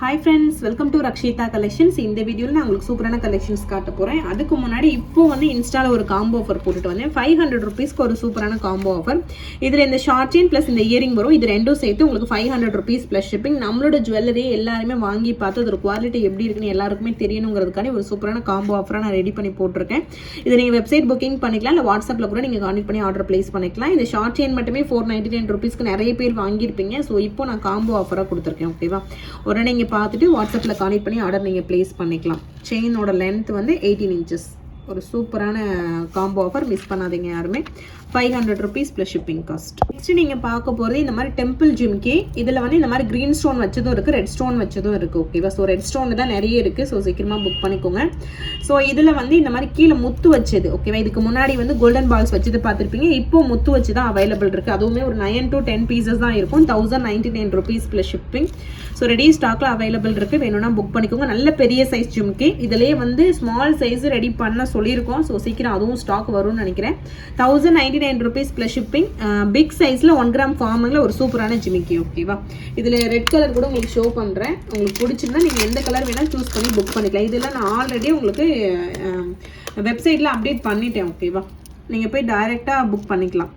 Hi friends, welcome to Rakshita Collections. இந்த வீடியோல நான் உங்களுக்கு சூப்பரான கலெக்ஷன்ஸ் காட்ட போறேன். அதுக்கு முன்னாடி இப்போ வந்து இன்ஸ்டால ஒரு காம்போ ஆஃபர் போட்டுட்டு வந்தேன். 500 ரூபீஸ்க்கு ஒரு சூப்பரான காம்போ ஆஃபர். இதுல இந்த ஷார்ட் செயின் பிளஸ் இந்த இயரிங் வரும். இது ரெண்டும் சேர்த்து உங்களுக்கு 500 ரூபீஸ் பிளஸ் ஷிப்பிங். நம்மளோட ஜுவல்லரி எல்லாருமே வாங்கி பார்த்து அதோட குவாலிட்டி எப்படி இருக்குன்னு எல்லாருக்குமே தெரியணுங்கிறதுக்காண்டி ஒரு சூப்பரான காம்போ ஆஃபரா நான் ரெடி பண்ணி போட்டிருக்கேன். இதை நீங்க வெப்சைட் புக்கிங் பண்ணிக்கலாம், இல்ல வாட்ஸ்அப்ல கூட நீங்க கான்டாக்ட் பண்ணி ஆர்டர் பிளேஸ் பண்ணிக்கலாம். இந்த ஷார்ட் செயின் மட்டுமே 499 ரூபீஸ்க்கு நிறைய பேர் வாங்கியிருப்பீங்க. ஸோ இப்போ நான் காம்போ ஆஃபரா கொடுத்துருக்கேன். ஓகேவா, உடனே நீங்க பார்த்துட்டு வாட்ஸ்அப்ல கான்டாக்ட் பண்ணி ஆர்டர் நீங்கள் ப்ளேஸ் பண்ணிக்கலாம். செயினோட லென்த் வந்து 18 inches. ஒரு சூப்பரான காம்போ ஆஃபர், மிஸ் பண்ணாதீங்க யாருமே. 500 rupees plus shipping cost. Next நீங்கள் பார்க்க போகிறது இந்த மாதிரி டெம்பிள் ஜிம்கி. இதில் வந்து இந்த மாதிரி க்ரீன் ஸ்டோன் வச்சதும் இருக்குது, ரெட் ஸ்டோன் வச்சதும் இருக்குது. ஓகேவா, ஸோ ரெட் ஸ்டோன் தான் நிறைய இருக்குது. ஸோ சீக்கிரமாக புக் பண்ணிக்கோங்க. ஸோ இதில் வந்து இந்த மாதிரி கீழே முத்து வச்சது. ஓகேவா, இதுக்கு முன்னாடி வந்து கோல்டன் பால்ஸ் வச்சது பார்த்துருப்பீங்க. இப்போ முத்து வச்சு தான் அவைலபிள் இருக்குது. அதுவுமே ஒரு 9 to 10 பீசஸ் தான் இருக்கும். 1099 rupees plus shipping. So ready ஸ்டாக்ல அவைலபிள் இருக்குது. வேணும்னா புக் பண்ணிக்கோங்க. நல்ல பெரிய சைஸ் ஜிம்கி. இதிலே வந்து ஸ்மால் சைஸ் ரெடி பண்ண சொல்லியிருக்கோம். ஸோ சீக்கிரம் அதுவும் ஸ்டாக் வரும்னு நினைக்கிறேன். 1099 ரூபீஸ் ப்ளஸ் ஷிப்பிங். பிக் சைஸில் 1 கிராம் ஃபார்மிங்கில் ஒரு சூப்பரான ஜிமிக்கி. ஓகேவா, இதில் ரெட் கலர் கூட உங்களுக்கு ஷோ பண்ணுறேன். உங்களுக்கு பிடிச்சிருந்தா நீங்கள் எந்த கலர் வேணாலும் சூஸ் பண்ணி புக் பண்ணிக்கலாம். இதெல்லாம் நான் ஆல்ரெடி உங்களுக்கு வெப்சைட்டில் அப்டேட் பண்ணிட்டேன். ஓகேவா, நீங்கள் போய் டைரெக்டாக புக் பண்ணிக்கலாம்.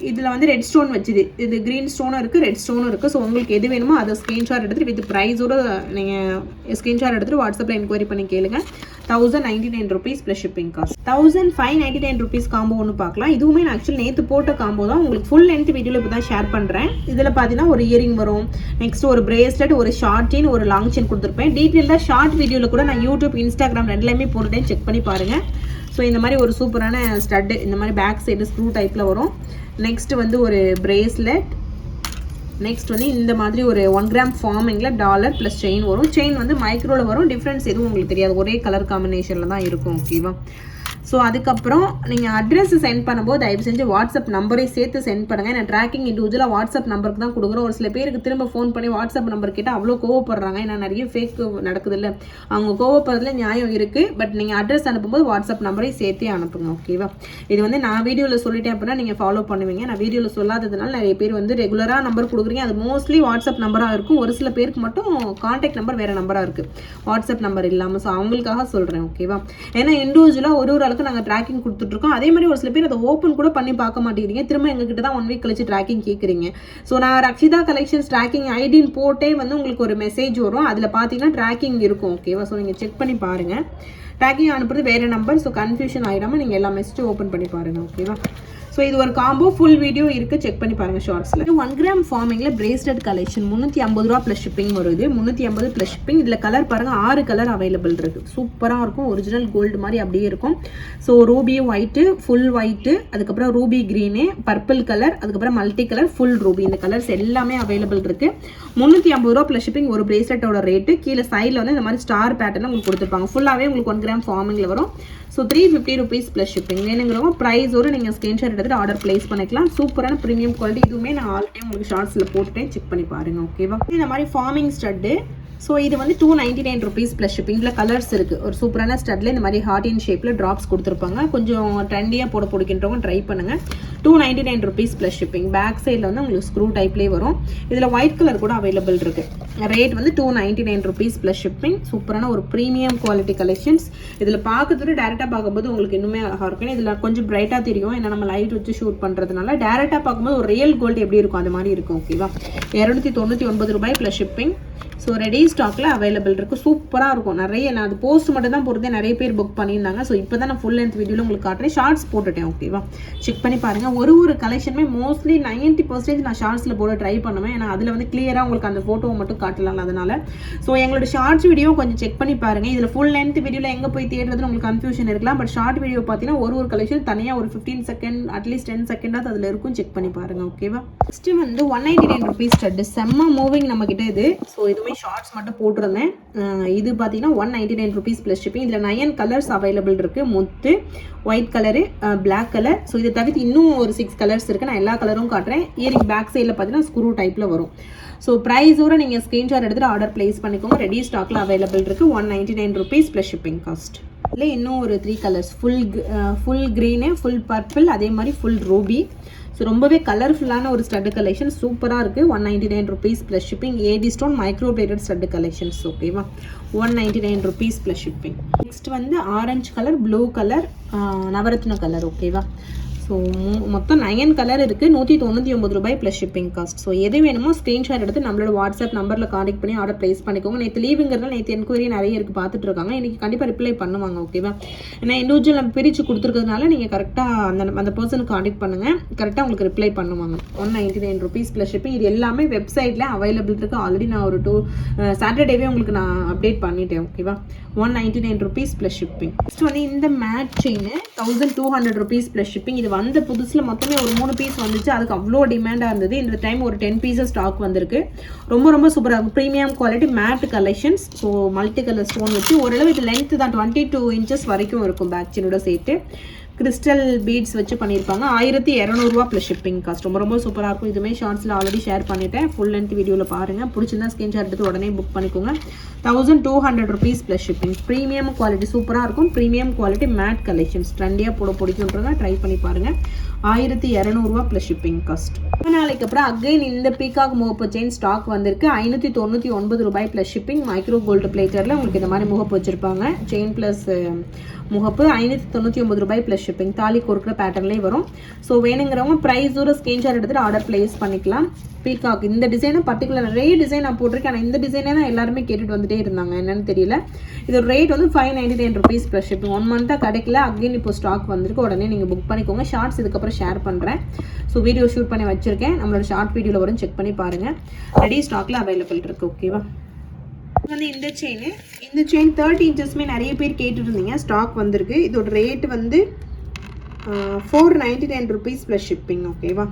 இதில் வந்து ரெட் ஸ்டோன் வச்சுது, இது க்ரீன் ஸ்டோனும் இருக்குது, ரெட் ஸ்டோனும் இருக்குது. ஸோ உங்களுக்கு எது வேணுமோ அதை ஸ்க்ரீன்ஷாட் எடுத்துகிட்டு வித் ப்ரைஸோட நீங்கள் ஸ்க்ரீன்ஷாட் எடுத்துகிட்டு வாட்ஸ்அப்பில் என்கொயரி பண்ணி கேளுங்க. 1099 rupees plus shipping cost. 1599 rupees combo ஒன்று பார்க்கலாம். இதுவுமே நான் ஆக்சுவலி நேற்று போட்ட காம்போ தான். உங்களுக்கு ஃபுல் லென்த் வீடியோவில் இப்போ தான் ஷேர் பண்ணுறேன். இதில் பார்த்தீங்கன்னா ஒரு இயரிங் வரும், நெக்ஸ்ட் ஒரு பிரேஸ்லெட், ஒரு ஷார்ட் செயின், ஒரு லாங் செயின் கொடுத்துருப்பேன். டீட்டெயிலாக ஷார்ட் வீடியோவில் கூட நான் யூடியூப், இன்ஸ்டாகிராம் ரெண்டுலேயுமே போட்டுட்டேன், செக் பண்ணி பாருங்கள். ஸோ இந்த மாதிரி ஒரு சூப்பரான ஸ்டட்டு, இந்த மாதிரி பேக் சைடு ஸ்க்ரூ டைப்பில் வரும். நெக்ஸ்ட் வந்து ஒரு பிரேஸ்லெட். நெக்ஸ்ட் வந்து இந்த மாதிரி ஒரு 1 கிராம் ஃபார்மிங்கில் டாலர் ப்ளஸ் செயின் வரும். செயின் வந்து மைக்ரோவில் வரும். டிஃப்ரென்ஸ் எதுவும் உங்களுக்கு தெரியாது, ஒரே கலர் காம்பினேஷனில் தான் இருக்கும். ஓகேவா, ஸோ அதுக்கப்புறம் நீங்கள் அட்ரஸ் சென்ட் பண்ணும்போது தயவு செஞ்சு வாட்ஸ்அப் நம்பரை சேர்த்து சென்ட் பண்ணுங்கள். நான் ட்ராக்கிங் இண்டிவிஜுவலாக வாட்ஸ்அப் நம்பருக்கு தான் கொடுக்குறோம். ஒரு சில பேருக்கு திரும்ப ஃபோன் பண்ணி வாட்ஸ்அப் நம்பர் கேட்டால் அவ்வளோ கோவப்படுறாங்க. ஏன்னா நிறைய ஃபேக் நடக்குது இல்லை, அவங்க கோவப்படுறதுல நியாயம் இருக்குது. பட் நீங்கள் அட்ரஸ் அனுப்பும்போது வாட்ஸ்அப் நம்பரை சேர்த்தே அனுப்புங்க. ஓகேவா, இது வந்து நான் வீடியோவில் சொல்லிட்டேன் அப்படின்னா நீங்கள் ஃபாலோ பண்ணுவீங்க. நான் வீடியோவில் சொல்லாததுனால நிறைய பேர் வந்து ரெகுலராக நம்பர் கொடுக்குறீங்க. அது மோஸ்ட்லி வாட்ஸ்அப் நம்பராக இருக்கும். ஒரு சில பேருக்கு மட்டும் கான்டாக்ட் நம்பர் வேறு நம்பராக இருக்குது, வாட்ஸ்அப் நம்பர் இல்லாமல். ஸோ அவங்களுக்காக சொல்கிறேன். ஓகேவா, ஏன்னா இண்டிவிஜுவலாக ஒரு ஆளுக்கு நாங்கள் ட்ராக்கிங் கொடுத்துட்ருக்கோம். அதே மாதிரி ஒரு சில பேர் அதை ஓப்பன் கூட பண்ணி பார்க்க மாட்டேங்கிறீங்க. திரும்ப எங்ககிட்ட தான் 1 வீக் கழிச்சு ட்ராக்கிங் கேட்குறீங்க. ஸோ நான் ரக்ஷிதா கலெக்ஷன்ஸ் ட்ராக்கிங் ஐடின்னு போட்டே வந்து உங்களுக்கு ஒரு மெசேஜ் வரும். அதில் பார்த்தீங்கன்னா ட்ராக்கிங் இருக்கும். ஓகேவா, ஸோ நீங்கள் செக் பண்ணி பாருங்கள். ட்ராக்கிங் அனுப்புறது வேறு நம்பர். ஸோ கன்ஃபியூஷன் ஆகிடாமல் நீங்கள் எல்லா மெசேஜும் ஓப்பன் பண்ணி பாருங்கள். ஓகேவா, ஸோ இது ஒரு காம்போ, ஃபுல் வீடியோ இருக்குது, செக் பண்ணி பாருங்கள் ஷார்ட்ஸில். 1 கிராம் ஃபார்மிங்கில் பிரேஸ்லெட் கலெக்ஷன் 350 ரூபா ப்ளஸ் ஷிப்பிங் வருது. 350 ப்ளஸ் ஷிப்பிங். இதில் கலர் பாருங்கள், 6 கலர் அவைலபிள் இருக்குது. சூப்பராக இருக்கும், ஒரிஜினல் கோல்டு மாதிரி அப்படியே இருக்கும். So Ruby white, full white, அதுக்கப்புறம் ரூபி க்ரீனு, பர்பிள் கலர், அதுக்கப்புறம் மல்டி கலர், ஃபுல் ரூபி. இந்த கலர்ஸ் எல்லாமே அவைலபிள் இருக்குது. 350 ரூபா ப்ளஸ் ஷிப்பிங். ஒரு பிரேஸ்லெட்டோட ரேட்டு கீழே சைடில் வந்து இந்த மாதிரி ஸ்டார் பேட்டர்ன் உங்களுக்கு கொடுத்துருப்பாங்க. ஃபுல்லாகவே உங்களுக்கு 1 கிராம் ஃபார்மிங்கில் வரும். So 350 rupees plus shipping. வேணுங்கிறவங்க ப்ரைஸோடு நீங்கள் ஸ்க்ரீன்ஷாட் எடுத்துகிட்டு ஆர்டர் ப்ளேஸ் பண்ணிக்கலாம். சூப்பரான ப்ரீமியம் குவாலிட்டி. இதுவுமே நான் ஆல்ரெடி உங்களுக்கு ஷார்ட்ஸில் போட்டுட்டேன், செக் பண்ணி பாருங்கள். ஓகேவா, இந்த மாதிரி ஃபார்மிங் ஸ்டட்டு. ஸோ இது வந்து 299 ரூபீஸ் ப்ளஸ் ஷிப்பிங். இதில் கலர்ஸ் இருக்குது. ஒரு சூப்பரான ஸ்டட்டில் இந்த மாதிரி ஹார்ட் இன் ஷேப்பில் ட்ராப்ஸ் கொடுத்துருப்பாங்க. கொஞ்சம் ட்ரெண்டியாக போட பிடிக்கின்றவங்க ட்ரை பண்ணுங்கள். 299 ரூபீஸ் ப்ளஸ் ஷிப்பிங். பேக் சைடில் வந்து உங்களுக்கு ஸ்க்ரூ டைப்லேயே வரும். இதில் ஒயிட் கலர் கூட அவைலபிள் இருக்குது. ரேட் வந்து 299 ரூபீஸ் ப்ளஸ் ஷிப்பிங். சூப்பரான ஒரு ப்ரீமியம் குவாலிட்டி கலெக்ஷன்ஸ். இதில் பார்க்கறதுல டேரெக்டாக பார்க்கும்போது உங்களுக்கு இன்னுமே அழகாக இருக்கும். இதில் கொஞ்சம் பிரைட்டாக தெரியும், ஏன்னா நம்ம லைட் வச்சு ஷூட் பண்ணுறதுனால. டேரெக்டாக பார்க்கும்போது ஒரு ரியல் கோல்டு எப்படி இருக்கும் அது மாதிரி இருக்கும். ஓகேவா, 299 ரூபாய் ப்ளஸ் ஷிப்பிங். ஸோ ரெடி ஸ்டாக்கில் அவைலபிள் இருக்குது. சூப்பராக இருக்கும். நிறைய நான் அது போஸ்ட் மட்டும் தான் போடுறதே, நிறைய பேர் புக் பண்ணியிருந்தாங்க. ஸோ இப்போ தான் நான் ஃபுல் லென்த் வீடியோவில் உங்களுக்கு காட்டுறேன். ஷார்ட்ஸ் போட்டுட்டேன். ஓகேவா, செக் பண்ணி பாருங்கள். ஒரு கலெக்ஷனுமே மோஸ்ட்லி 90% நான் ஷார்ட்ஸில் போட ட்ரை பண்ணுவேன். ஏன்னா அதில் வந்து கிளியராக உங்களுக்கு அந்த ஃபோட்டோவை மட்டும் காட்டலாம். அதனால் ஸோ எங்களோட ஷார்ட்ஸ் வீடியோ கொஞ்சம் செக் பண்ணி பாருங்கள். இதில் ஃபுல் லென்த் வீடியோவில் எங்கே போய் தேடுறதுன்னு உங்களுக்கு கன்ஃபியூஷன் இருக்கலாம். பட் ஷார்ட் வீடியோ பார்த்தீங்கன்னா ஒரு கலெக்ஷன் தனியாக ஒரு 15 செகண்ட், அட்லீஸ்ட் 10 செகண்டாவது அதில் இருக்கும், செக் பண்ணி பாருங்கள். ஓகேவா, ஃபஸ்ட்டு வந்து 199 ரூபீஸ் ஸ்டட்டு. செம்ம மூவிங் நம்மக்கிட்ட இது. ஸோ இதுவுமே ஷார்ட்ஸ் மட்டும் போட்டிருந்தேன். இது பார்த்தீங்கன்னா 199 ரூபீஸ் ப்ளஸ் ஷிப்பிங். இதில் 9 கலர்ஸ் அவைலபிள் இருக்குது. முத்து, white colour, black colour. So இதை தவிர்த்து இன்னும் ஒரு 6 கலர்ஸ் இருக்குது. நான் எல்லா கலரும் காட்டுறேன். இயரிங் பேக் சைடில் பார்த்தீங்கன்னா ஸ்க்ரூ டைப்பில் வரும். ஸோ ப்ரைஸோட நீங்கள் ஸ்க்ரீன்ஷாட் எடுத்துகிட்டு ஆர்டர் ப்ளேஸ் பண்ணிக்கோங்க. ரெடி ஸ்டாக்கில் அவைலபிள் இருக்குது. 199 ரூபீஸ் ப்ளஸ் ஷிப்பிங் காஸ்ட். இல்லை இன்னும் ஒரு 3 colours, full green, full purple, அதே மாதிரி ஃபுல் ரூபி. ஸோ ரொம்பவே கலர்ஃபுல்லான ஒரு ஸ்டட் கலெக்ஷன் சூப்பராக இருக்குது. 199 rupees plus shipping. AD stone micro plated stud collections. ஓகேவா, 199 rupees ப்ளஸ் ஷிப்பிங். நெக்ஸ்ட் வந்து orange colour, blue colour, Navaratna colour. ஓகேவா, ஸோ மொத்தம் 9 கலர் இருக்குது. 199 ரூபாய் ப்ளஸ் ஷிப்பிங் காஸ்ட். ஸோ எது வேணுமோ ஸ்க்ரீன்ஷாட் எடுத்து நம்மளோட வாட்ஸ்அப் நம்பரில் கான்டெக்ட் பண்ணி ஆர்டர் ப்ளேஸ் பண்ணிக்கோங்க. நேற்று லீவுங்கிறதுனால நேற்று என்கொயரி நிறைய இருக்குது பார்த்துட்டு இருக்காங்க. இன்றைக்கி கண்டிப்பாக ரிப்ளை பண்ணுவாங்க. ஓகேவா, ஏன்னா இண்டிவிஜுவல் நம்ம பிரித்து கொடுத்துருக்கிறதுனால நீங்கள் கரெக்டாக அந்த பர்சனுக்கு கான்டெக்ட் பண்ணுங்கள், கரெக்டாக உங்களுக்கு ரிப்ளை பண்ணுவாங்க. 199 rupees ப்ளஸ் ஷிப்பிங். இது எல்லாமே வெப்சைட்டில் அவைலபிள் இருக்குது. ஆல்ரெடி நான் ஒரு சாட்டர்டேவே உங்களுக்கு நான் அப்டேட் பண்ணிட்டேன். ஓகேவா, 199 rupees ப்ளஸ் ஷிப்பிங். நெக்ஸ்ட் வந்து இந்த matte chain 1200 rupees plus shipping. இது வந்த புதுசில் மொத்தமே ஒரு 3 பீஸ் வந்துச்சு. அதுக்கு அவ்வளோ டிமாண்டாக இருந்தது. இந்த டைம் ஒரு 10 pieces ஸ்டாக் வந்திருக்கு. ரொம்ப சூப்பராக இருக்கும். Premium quality matte collections. So multi colour stone வச்சு ஓரளவு இது லென்த் தான் 22 inches வரைக்கும் இருக்கும். பேக் செயினோட சேர்த்து கிறிஸ்டல் பீட்ஸ் வச்சு பண்ணியிருப்பாங்க. 1200 ரூபா ப்ளஸ் ஷிப்பிங் காஸ்ட். ரொம்ப சூப்பராக இருக்கும். இதுவுமே ஷார்ட்ஸில் ஆல்ரெடி ஷேர் பண்ணிட்டேன். ஃபுல் லென்த் வீடியோவில் பாருங்கள். பிடிச்சிருந்தா ஸ்க்ரீன்ஷாட் எடுத்து உடனே புக் பண்ணிக்கோங்க. 1200 rupees plus shipping. Premium quality சூப்பராக இருக்கும். ப்ரீமியம் குவாலிட்டி மேட் கலெக்ஷன்ஸ் ட்ரெண்டியாக பிடிக்குன்றத ட்ரை பண்ணி பாருங்கள். 1200 ரூபா ப்ளஸ் ஷிப்பிங் காஸ்ட். நாளைக்கு அப்புறம் அகைன் இந்த பீகாக் முகப்பு செயின் ஸ்டாக் வந்திருக்கு. 599 ரூபாய் ப்ளஸ் ஷிப்பிங். மைக்ரோ கோல்டு பிளேட்டரில் உங்களுக்கு இந்த மாதிரி முகப்பு வச்சுருப்பாங்க. செயின் ப்ளஸ் முகப்பு 599 ரூபாய் ப்ளஸ் ஷிப்பிங். தாலி கொடுக்குற பேட்டர்ன்லேயே வரும். ஸோ வேணுங்கிறவங்க ப்ரைஸோட ஸ்க்ரீன்ஷாட் எடுத்துகிட்டு ஆர்டர் ப்ளேஸ் பண்ணிக்கலாம். பீகாக் இந்த டிசைனும் பர்டிகுலர் நிறைய டிசைன் நான் போட்டிருக்கேன். ஆனால் இந்த டிசைனே தான் எல்லாருமே கேட்டுட்டு வந்துட்டே இருந்தாங்க, என்னன்னு தெரியல. இதோட ரேட் வந்து 599 rupees ப்ளஸ் ஷிப்பிங். 1 month கிடைக்கல. அகைன் இப்போ ஸ்டாக் வந்திருக்கு. உடனே நீங்கள் புக் பண்ணிக்கோங்க. ஷார்ட்ஸ் இதுக்கப்புறம் ஷேர் பண்ணுறேன். ஸோ வீடியோ ஷூட் பண்ணி வச்சிருக்கேன். நம்மளோட ஷார்ட் வீடியோவில் வரும், செக் பண்ணி பாருங்கள். ரெடி ஸ்டாக்ல அவைலபிள் இருக்குது. ஓகேவா, வந்து இந்த செயின் 30 inchesமே நிறைய பேர் கேட்டுட்டு இருந்தீங்க. ஸ்டாக் வந்திருக்கு. இதோட ரேட் வந்து 499 rupees ப்ளஸ் ஷிப்பிங். ஓகேவா,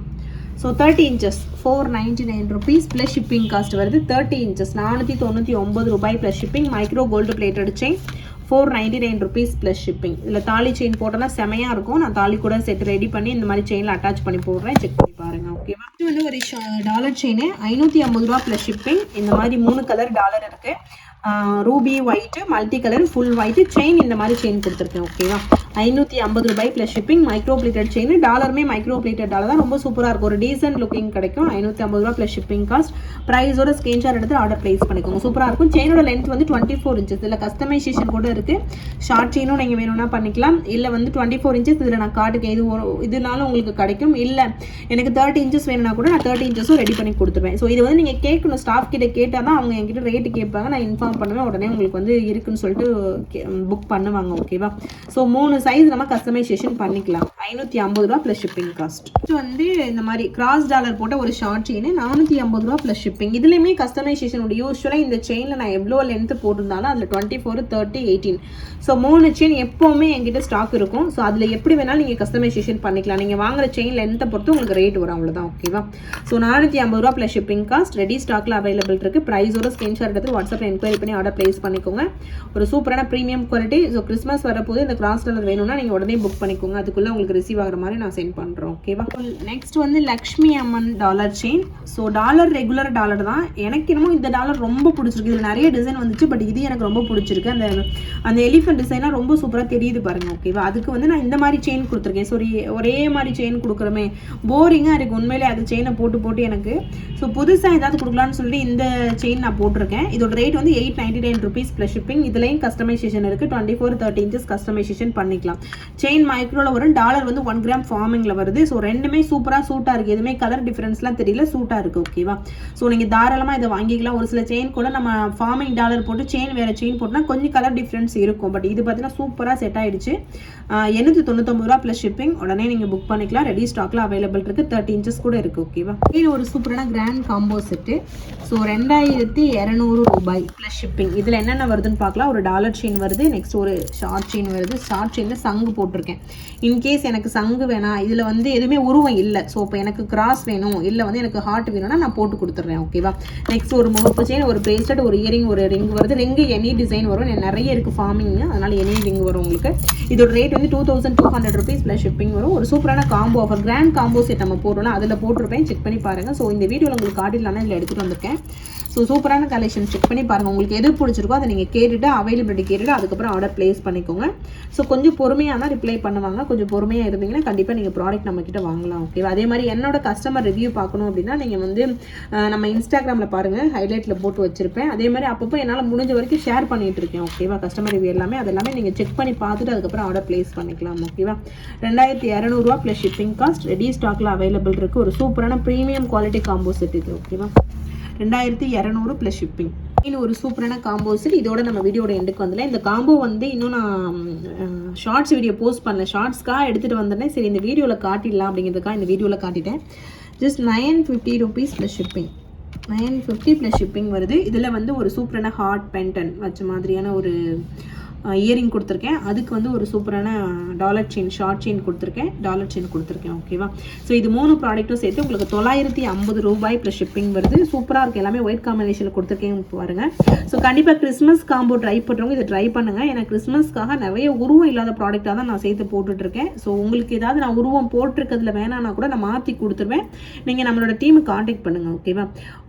so 30 inches 499 rupees plus shipping cost வருது. 30 inches 499 ரூபாய் plus shipping. Micro gold plated chain 499 rupees plus shipping. இதில் தாலி செயின் போட்டோன்னா செமையாக இருக்கும். நான் தாலி கூட செட் ரெடி பண்ணி இந்த மாதிரி செயினில் அட்டாச் பண்ணி போடுறேன். செக் பண்ணி பாருங்க. ஓகேவா, இது வந்து ஒரு டாலர் செயின் 550 ரூபா ப்ளஸ் ஷிப்பிங். இந்த மாதிரி 3 கலர் டாலர் இருக்குது. Ruby white, multi colour, full white chain. இந்த மாதிரி செயின் கொடுத்துருக்கேன். ஓகேவா, 550 ரூபாய் plus shipping. Micro plated chain. டாலருமே மைக்ரோ பிளேட்டட் டாலர் தான். ரொம்ப சூப்பராக இருக்கும். ஒரு டீசென்ட் லுக்கிங் கிடைக்கும். 550 ரூபா ப்ளஸ் ஷிப்பிங் காஸ்ட். ப்ரைஸோட ஸ்க்ரீன்ஷாட் எடுத்து ஆர்டர் ப்ளேஸ் பண்ணிக்கோங்க. சூப்பராக இருக்கும். செயினோட லென்த் வந்து 24 inches. இதில் கஸ்டமைசேஷன் கூட இருக்குது. ஷார்ட் செயினும் நீங்கள் வேணும்னா பண்ணிக்கலாம். இல்லை வந்து 24 inches இதில் நான் காட்டுக்கேன். இதனால உங்களுக்கு கிடைக்கும். இல்லை எனக்கு 30 inches வேணும்னா கூட நான் 30 inches ரெடி பண்ணி கொடுத்துருவேன். ஸோ இது வந்து நீங்கள் கேட்கணும். ஸ்டாஃப் கிட்ட கேட்டால் தான் அவங்க என்கிட்ட ரேட்டு கேட்பாங்க. நான் இன்ஃபார்ம் பண்ணுவேன். உடனே உங்களுக்கு வந்து இருக்குன்னு சொல்லிட்டு புக் பண்ணுவாங்க. ஓகேவா, ஸோ 3 சைஸ் நம்ம கஸ்டமைசேஷன் பண்ணிக்கலாம். 550 ரூபா ப்ளஸ் ஷிப்பிங் காஸ்ட். இது வந்து இந்த மாதிரி கிராஸ் டாலர் போட்ட ஒரு ஷார்ட் செயின் 450 ரூபா ப்ளஸ் ஷிப்பிங். இதுலையுமே கஸ்டமைசேஷன் உண்டு. யூஸ்வலாக இந்த செயினில் நான் எவ்வளோ லென்த் போட்டிருந்தாலும் அதில் 24, 30, 18 ஸோ 3 செயின் எப்போவுமே என்கிட்ட ஸ்டாக் இருக்கும். ஸோ அதில் எப்படி வேணாலும் நீங்கள் கஸ்டமைசேஷன் பண்ணிக்கலாம். நீங்கள் வாங்குற செயின் லென்த்தை பொறுத்து உங்களுக்கு ரேட் வரும். அவ்வளோதான். ஓகேவா, ஸோ 450 ரூபா ப்ளஸ் ஷிப்பிங் காஸ்ட். ரெடி ஸ்டாக்ல அவைலபிள் இருக்குது. ப்ரைஸோட ஸ்க்ரீன்ஷாட் எடுத்து வாட்ஸ்அப்பில் என்கொயரி பண்ணி ஆர்டர் ப்ளேஸ் பண்ணிக்கோங்க. ஒரு சூப்பரான ப்ரீமியம் குவாலிட்டி. ஸோ கிறிஸ்மஸ் வரப்போது இந்த கிராஸ் டாலர் வேணும்னா நீங்கள் உடனே புக் பண்ணிக்கோங்க. அதுக்குள்ளே உங்களுக்கு ரிசீவ் ஆகிற மாதிரி நான் சென்ட் பண்ணுறோம். ஓகேவா, நெக்ஸ்ட் வந்து Lakshmi Amman dollar chain. So dollar regular dollar தான். எனக்கு என்னமோ இந்த டாலர் ரொம்ப பிடிச்சிருக்கு. இதில் நிறைய டிசைன் வந்துச்சு. பட் இது எனக்கு ரொம்ப பிடிச்சிருக்கு. அந்த எலிஃபென்ட் டிசைன்லாம் ரொம்ப சூப்பராக தெரியுது பாருங்க. ஓகேவா, அதுக்கு வந்து நான் இந்த மாதிரி செயின் கொடுத்துருக்கேன். ஸோ ஒரே மாதிரி செயின் கொடுக்குறமே போரிங்காக இருக்குது உண்மையிலே. அது செயினை போட்டு எனக்கு ஸோ புதுசாக ஏதாவது கொடுக்கலான்னு சொல்லிட்டு இந்த செயின் நான் போட்டிருக்கேன். இதோட ரேட் வந்து 899 rupees ப்ளஸ் ஷிப்பிங். இதுலேயும் கஸ்டமைசேஷன் இருக்குது. 24, 30 inches கஸ்டமைசேஷன் பண்ணிக்கலாம். செயின் மைக்ரோவில் வரும். டாலர் வந்து 1 gram ஃபார்மிங்கில் வருது. ஸோ ரெண்டுமே சூப்பராக சூட்டாக இருக்குது. எதுவுமே கலர் டிஃப்ரென்ஸ்லாம் தெரியல. சூட்டாக இருக்குது. ஓகேவா, ஸோ நீங்கள் தாராளமாக இதை வாங்கிக்கலாம். ஒரு சில செயின் கூட நம்ம ஃபார்மிங் டாலர் போட்டு செயின் வேறு செயின் போட்டோம்னா கொஞ்சம் கலர் டிஃப்ரென்ஸ் இருக்கும். பட் இது பார்த்தீங்கன்னா சூப்பராக செட் ஆகிடுச்சு. 899 ரூபா ப்ளஸ் ஷிப்பிங். உடனே நீங்கள் புக் பண்ணிக்கலாம். ரெடி ஸ்டாக்ல அவைலபிள் இருக்குது. 30 inches கூட இருக்குது. ஓகேவா, இது ஒரு சூப்பரான கிராண்ட் காம்போ செட்டு. ஸோ 2200 ரூபாய் ப்ளஸ் ஷிப்பிங். இதில் என்னென்ன வருதுன்னு பார்க்கலாம். ஒரு டாலர் செயின் வருது. நெக்ஸ்ட் ஒரு ஷார்ட் செயின் வருது. ஷார்ட் செயினில் சங்கு போட்டிருக்கேன். இன்கேஸ் எனக்கு சங்கு வேணாம், இதில் வந்து எதுவுமே உருவம் இல்லை. ஸோ இப்போ எனக்கு கிராஸ் வேணும், இல்லை வந்து எனக்கு ஹார்ட் வேணும்னா நான் போட்டு கொடுத்துட்றேன். ஓகேவா, நெக்ஸ்ட் ஒரு முகப்பு செயின், ஒரு பிரேஸ்லெட், ஒரு இயரிங், ஒரு ரிங் வருது. ரிங்கு எனி டிசைன் வரும். நிறைய இருக்குது ஃபார்மிங், அதனால் எனி ரிங் வரும் உங்களுக்கு. இதோட ரேட் வந்து 2200 rupees ப்ளஸ் ஷிப்பிங் வரும். ஒரு சூப்பரான combo offer. Grand combo set நம்ம போடுறோம். அதில் போட்டிருப்பேன். செக் பண்ணி பாருங்கள். ஸோ இந்த வீடியோவில் உங்களுக்கு காட்டிடலாம்னா இதில் எடுத்துகிட்டு வந்திருக்கேன். ஸோ சூப்பரான கலெக்ஷன் செக் பண்ணி பாருங்கள். உங்களுக்கு உங்களுக்கு எது பிடிச்சிருக்கோ அதை நீங்கள் கேட்டுட்டு அவைலபிலிட்டி கேட்டுட்டு அதுக்கப்புறம் ஆர்டர் ப்ளேஸ் பண்ணிக்கோங்க. ஸோ கொஞ்சம் பொறுமையாக தான் ரிப்ளை பண்ணுவாங்க. கொஞ்சம் பொறுமையாக இருந்தீங்கன்னா கண்டிப்பாக நீங்கள் ப்ராடக்ட் நம்மக்கிட்ட வாங்கலாம். ஓகேவா? அதே மாதிரி என்னோட கஸ்டமர் ரிவ்யூ பார்க்கணும் அப்படின்னா நீங்கள் வந்து நம்ம இன்ஸ்டாகிராமில் பாருங்கள், ஹைலைட்டில் போட்டு வச்சுருப்பேன். அதே மாதிரி அப்பப்போ என்னால் முடிஞ்ச வரைக்கும் ஷேர் பண்ணிகிட்டு இருக்கேன். ஓகேவா? கஸ்டமர் ரிவ்யூ எல்லாமே அதெல்லாமே நீங்கள் செக் பண்ணி பார்த்துட்டு அதுக்கப்புறம் ஆர்டர் ப்ளேஸ் பண்ணிக்கலாம். ஓகேவா? 2200 ப்ளஸ் ஷிப்பிங் காஸ்ட் ரெடி ஸ்டாக்கில் அவைலபிள் இருக்குது. ஒரு சூப்பரான ப்ரீமியம் குவாலிட்டி காம்போ செட் இது. ஓகேவா? 2200 ப்ளஸ் ஷிப்பிங். இன்னும் ஒரு சூப்பரான காம்போ செட். இதோட நம்ம வீடியோட எண்டுக்கு வந்துடலாம். இந்த காம்போ வந்து இன்னும் நான் ஷார்ட்ஸ் வீடியோ போஸ்ட் பண்ணல, ஷார்ட்ஸ்க்காக எடுத்துகிட்டு வந்தேன். சரி இந்த வீடியோவில் காட்டிடலாம் அப்படிங்கிறதுக்காக இந்த வீடியோவில் காட்டிட்டேன். Just 950 rupees plus shipping. 950 plus shipping வருது. இதில் வந்து ஒரு சூப்பரான ஹார்ட் பென்டன் வச்ச மாதிரியான ஒரு இயரிங் கொடுத்துருக்கேன். அதுக்கு வந்து ஒரு சூப்பரான டாலர் செயின், ஷார்ட் செயின் கொடுத்துருக்கேன், டாலர் செயின் கொடுத்துருக்கேன். ஓகேவா? ஸோ இது 3 ப்ராடக்ட்டும் சேர்த்து உங்களுக்கு 950 ரூபாய் ப்ளஸ் ஷிப்பிங் வருது. சூப்பராக இருக்குது. எல்லாமே ஒயிட் காம்பினேஷனில் கொடுத்துருக்கேன் பாருங்கள். ஸோ கண்டிப்பாக கிறிஸ்மஸ் காம்போ ட்ரை பண்ணுறவங்க இதை ட்ரை பண்ணுங்கள். ஏன்னா கிறிஸ்மஸ்க்காக நிறைய உருவம் இல்லாத ப்ராடக்டாக தான் நான் சேர்த்து போட்டுட்ருக்கேன். ஸோ உங்களுக்கு ஏதாவது நான் உருவம் போட்டிருக்கிறதுல வேணான்னா கூட நான் மாற்றி கொடுத்துருவேன். நீங்கள் நம்மளோட டீமுக்கு காண்டாக்ட் பண்ணுங்கள். ஓகேவா?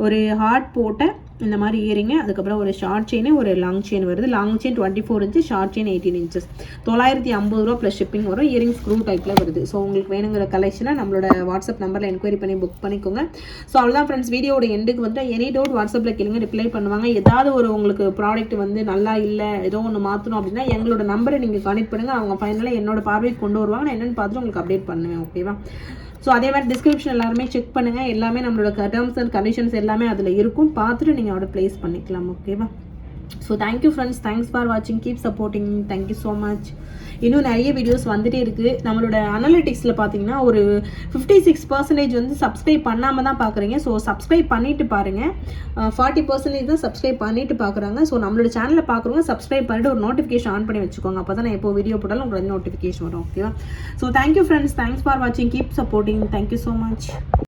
ஒரு ஹார்ட் போட்ட இந்த மாதிரி இயரிங்க, அதுக்கப்புறம் ஒரு ஷார்ட் செயின், ஒரு லாங் செயின் வருது. Long chain 24 inches, short chain 18 inches. 950 ரூபா ப்ளஸ் ஷிப்பிங் வரும். இயரிங் ஸ்க்ரூ டைப்பில் வருது. ஸோ உங்களுக்கு வேணுங்கிற கலெக்ஷனை நம்மளோட வாட்ஸ்அப் நம்பரில் என்கொயரி பண்ணி புக் பண்ணிக்கோங்க. ஸோ அவ்வளோதான் ஃப்ரெண்ட்ஸ். வீடியோட எண்டுக்கு வந்து எனி டவுட் வாட்ஸ்அப்பில் கேளுங்க, ரிப்ளை பண்ணுவாங்க. ஏதாவது ஒரு உங்களுக்கு ப்ராடக்ட் வந்து நல்லா இல்லை, ஏதோ ஒன்று மாற்றணும் அப்படின்னா எங்களோட நம்பரை நீங்கள் கான்டெக்ட் பண்ணுங்கள். அவங்க ஃபைனலாக என்னோட பார்வைக்கு கொண்டு வருவாங்க. நான் என்னென்னு பார்த்துட்டு உங்களுக்கு அப்டேட் பண்ணுவேன். ஓகேவா? ஸோ அதே மாதிரி டிஸ்கிரிப்ஷன் எல்லாருமே செக் பண்ணுங்கள். எல்லாமே நம்மளோட டேர்ம்ஸ் அண்ட் கண்டிஷன்ஸ் எல்லாமே அதில் இருக்கும். பார்த்துட்டு நீங்கள் ஆர்டர் ப்ளேஸ் பண்ணிக்கலாம். ஓகேவா? So thank you friends. Thanks for வாட்சிங். Keep supporting. Thank you so much. இன்னும் நிறைய வீடியோஸ் வந்துகிட்டே இருக்குது. நம்மளோட அனலிட்டிக்ஸில் பார்த்தீங்கன்னா ஒரு 56% வந்து சப்ஸ்கிரைப் பண்ணாமல் தான் பார்க்குறீங்க. ஸோ சப்ஸ்கிரைப் பண்ணிவிட்டு பாருங்கள். 40% தான் சப்ஸ்கிரைப் பண்ணிவிட்டு பார்க்குறாங்க. ஸோ நம்மளோட சேனலில் பார்க்குறவங்க சப்ஸ்கிரைப் பண்ணிட்டு ஒரு நோட்டிஃபிகேஷன் ஆன் பண்ணி வச்சுக்கோங்க. அப்போ தான் நான் எப்போ வீடியோ போட்டாலும் உங்களுக்கு நோட்டிஃபிகேஷன் வரும். ஓகேவா? So thank you friends. Thanks for வாட்சிங். Keep supporting. Thank you so much.